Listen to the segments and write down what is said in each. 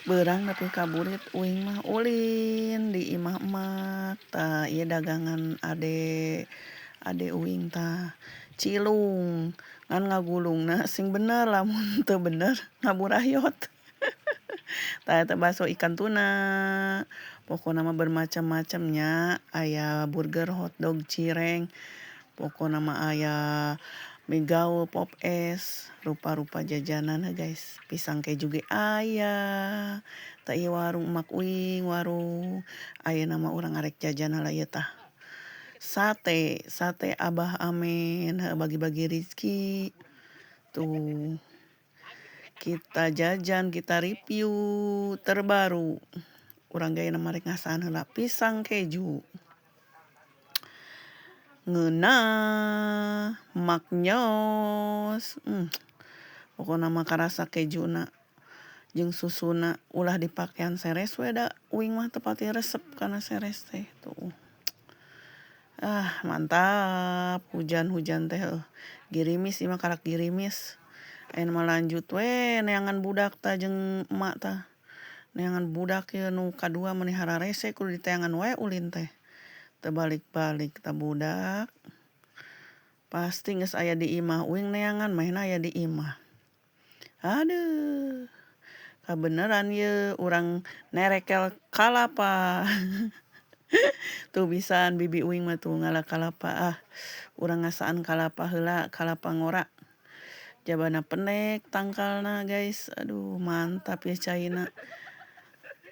Beurang nepi ka burit uing mah ulin di imah-emak tah ieu dagangan ade uing tah cilung ngan ngagulungna sing bener lamun teu bener ngaburayot. Tah eta bakso ikan tuna pokona mah bermacam-macam nya aya burger, hotdog, cireng, pokona mah aya mie gaul, pop es, rupa-rupa jajanan guys. Pisang keju ge aya. Tah ieu warung Emak Uing, warung ayeuna mah urang arek jajan heula ieu tah. Sate Abah Amen, bagi-bagi rezeki. Tuh. Kita jajan, kita review terbaru. Urang ge ayeuna mah rek ngasaan heula pisang keju. Ngeunah, maknyos, pokona mah karasa kejuna jeung susuna ulah dipakean seres we da uing mah teu pati resep kana seres teh tuh. Mantap hujan-hujan teh girimis ieu mah karak girimis. Ayeuna mah lanjut we neangan budak tah jeung emak tah. Neangan budak ieu nu kadua manehara rese kudu diteangan wae ulin teh. Teu balik-balik tah budak. Pasti geus aya di imah uing neangan maehna aya di imah. Aduh. Kabeneran ieu urang nerekel kalapa. Tuh bisaan bibi uing mah tuh ngala kalapa urang ngasaan kalapa heula, kalapa ngora. Jabana pendek tangkalna guys. Aduh mantap ya caina.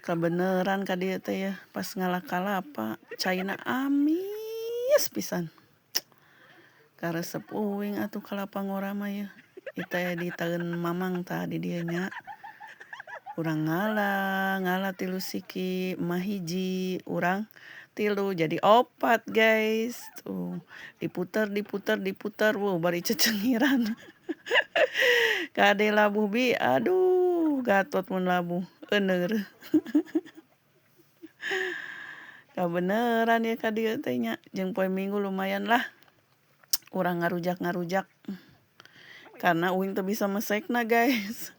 Kabeneran ka dieu teh ya pas ngala kalapa caina amis pisan. Karesep uing atuh kalapa ngora mah yeuh. Ieu teh ditaeun mamang tah di dieu nya. Urang ngala 3 siki, emah hiji, urang 3 jadi 4 guys. Tuh diputer wuh bari cecengiran. Kade labuh bi aduh gatot mun labuh euneur. Kabeneran ieu ka dieu teh nya jeung poe Minggu lumayan lah. Urang ngarujak-ngarujak. Karena uing teu bisa mesekna guys.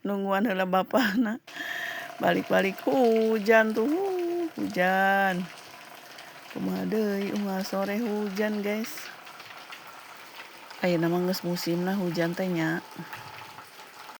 Nungguan heula bapana. Balik-balik hujan tuh, hujan. Kumaha deui unggal sore hujan guys. Ayeuna mah geus musimna hujan teh nya.